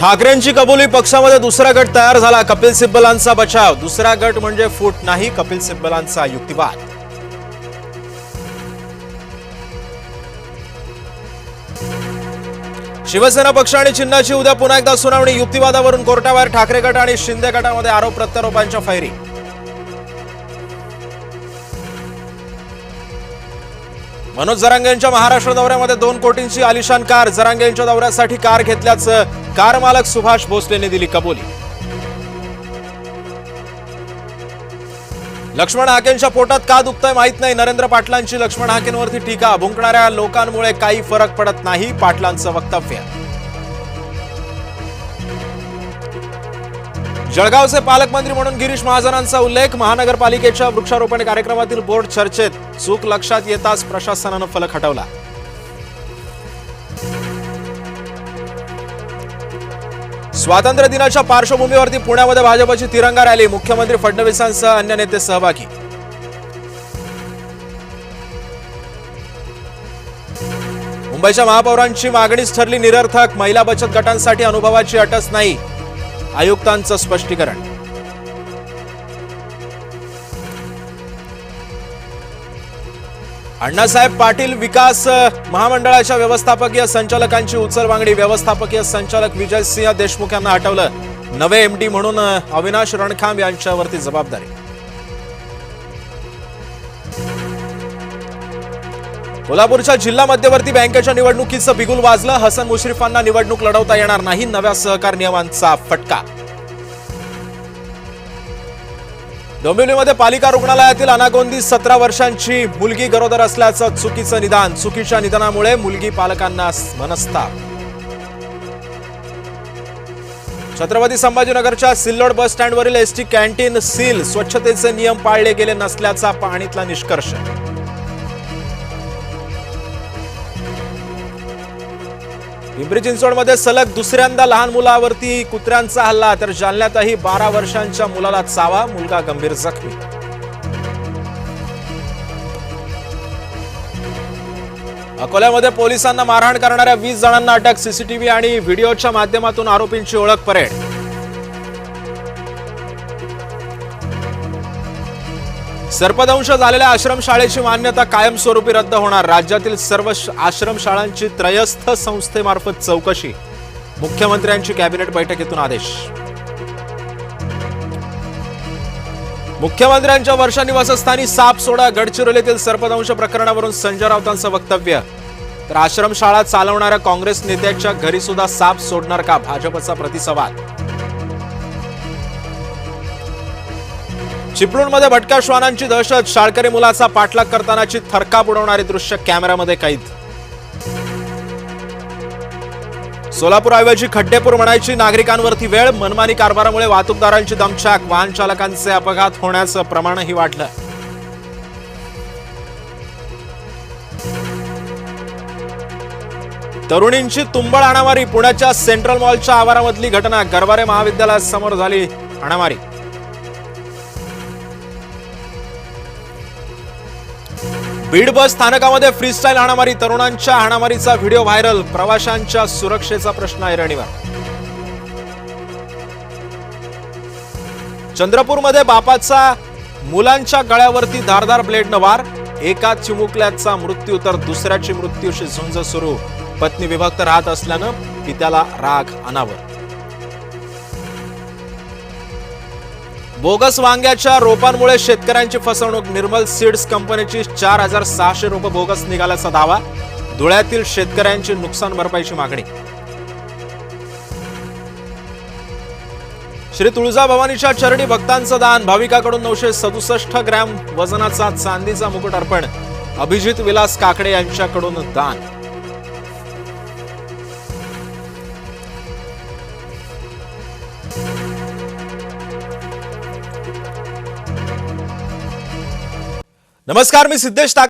ठाकरेंची कबुली, पक्षामध्ये दुसरा गट तयार झाला. कपिल सिब्बलांचा बचाव. दुसरा गट म्हणजे फूट नाही, कपिल सिब्बलांचा युक्तिवाद. शिवसेना पक्ष आणि चिन्हाची उद्या पुन्हा एकदा सुनावणी. युक्तिवादावरून कोर्टाबाहेर ठाकरे गट आणि शिंदे गटामध्ये आरोप प्रत्यारोपांच्या फैरी. मनोज जरांगे यांच्या महाराष्ट्र दौऱ्यामध्ये 2 कोटींची आलिशान कार. जरांगे यांच्या दौऱ्यासाठी कार घेतल्याचं कार मालक सुभाष भोसलेने दिली कबुली. लक्ष्मण हाकेंच्या पोटात का दुखतंय माहित नाही. नरेंद्र पाटलांची लक्ष्मण हाकेंवरती टीका. भुंकणाऱ्या लोकांमुळे काही फरक पडत नाही, पाटलांचं वक्तव्य. जळगावचे पालकमंत्री म्हणून गिरीश महाजनांचा उल्लेख. महानगरपालिकेच्या वृक्षारोपण कार्यक्रमातील बोर्ड चर्चेत. चूक लक्षात येताच प्रशासनानं फलक हटवला. स्वातंत्र्य दिनाच्या पार्श्वभूमीवरती पुण्यामध्ये भाजपची तिरंगा रॅली. मुख्यमंत्री फडणवीसांसह अन्य नेते सहभागी. मुंबईच्या महापौरांची मागणीच ठरली निरर्थक. महिला बचत गटांसाठी अनुभवाची अटच नाही, आयुक्तांचं स्पष्टीकरण. अण्णासाहेब पाटील विकास महामंडळाच्या व्यवस्थापकीय संचालकांची उचलबांगडी. व्यवस्थापकीय संचालक विजयसिंह देशमुख यांना हटवलं. नवे एमडी म्हणून अविनाश रणखांब यांच्यावरती जबाबदारी. कोल्हापूरच्या जिल्हा मध्यवर्ती बँकेच्या निवडणुकीचं बिगुल वाजलं. हसन मुश्रीफांना निवडणूक लढवता येणार नाही, नव्या सहकार नियमांचा फटका. डोंबिवलीमध्ये पालिका रुग्णालयातील अनागोंदी 17 वर्षांची मुलगी गरोदर असल्याचं चुकीचं निदान. चुकीच्या निदानामुळे मुलगी पालकांना मनस्ताप. छत्रपती संभाजीनगरच्या सिल्लोड बस स्टँडवरील एसटी कॅन्टीन सील. स्वच्छतेचे नियम पाळले गेले नसल्याचा पाहणीतला निष्कर्ष. पिंपरी चिंचवडमध्ये सलग दुसऱ्यांदा लहान मुलावरती कुत्र्यांचा हल्ला. तर जालन्यातही 12 वर्षांच्या मुलाला चावा, मुलगा गंभीर जखमी. अकोल्यामध्ये पोलिसांना मारहाण करणाऱ्या 20 जणांना अटक. सीसीटीव्ही आणि व्हिडिओच्या माध्यमातून आरोपींची ओळख परेड. सर्पदंश झालेल्या आश्रमशाळेची मान्यता कायमस्वरूपी रद्द होणार. राज्यातील सर्व आश्रमशाळांची त्रयस्थ संस्थेमार्फत चौकशी. मुख्यमंत्र्यांची कॅबिनेट बैठकीतून आदेश. मुख्यमंत्र्यांच्या वर्षा निवासस्थानी साप सोडा. गडचिरोलीतील सर्पदंश प्रकरणावरून संजय राऊतांचं वक्तव्य. तर आश्रमशाळा चालवणाऱ्या काँग्रेस नेत्याच्या घरी सुद्धा साप सोडणार का, भाजपचा प्रतिसवाल. चिपळूणमध्ये भटक्या श्वानांची दहशत. शाळकरी मुलाचा पाठलाग करतानाची थरकाप उडवणारी दृश्य कॅमेऱ्यामध्ये कैद. सोलापूरऐवजी खड्डेपूर म्हणायची नागरिकांवरती वेळ. मनमानी कारभारामुळे वाहतूकदारांची दमछाक. वाहन चालकांचे अपघात होण्याचं प्रमाणही वाढलं. तरुणींची तुंबळ हाणामारी. पुण्याच्या सेंट्रल मॉलच्या आवारामधली घटना. गरवारे महाविद्यालयासमोर झाली हाणामारी. बीड बस स्थानकामध्ये फ्रीस्टाईल हाणामारी. तरुणांच्या हाणामारीचा व्हिडिओ व्हायरल. प्रवाशांच्या सुरक्षेचा प्रश्न ऐरणीवर. चंद्रपूरमध्ये बापाचा मुलांच्या गळ्यावरती धारदार ब्लेडनं वार. एका चिमुकल्याचा मृत्यू तर दुसऱ्याची मृत्यूशी झुंज सुरू. पत्नी विभक्त राहत असल्यानं पित्याला राग अनावर. बोगस वांग्याच्या रोपांमुळे शेतकऱ्यांची फसवणूक. निर्मल सीड्स कंपनीची 4600 रोपं बोगस निघाल्याचा दावा. धुळ्यातील शेतकऱ्यांची नुकसान भरपाईची मागणी. श्री तुळजाभवानीच्या चरणी भक्तांचं दान. भाविकाकडून 967 ग्रॅम वजनाचा चांदीचा मुकुट अर्पण. अभिजित विलास काकडे यांच्याकडून दान. नमस्कार, मी सिद्धेश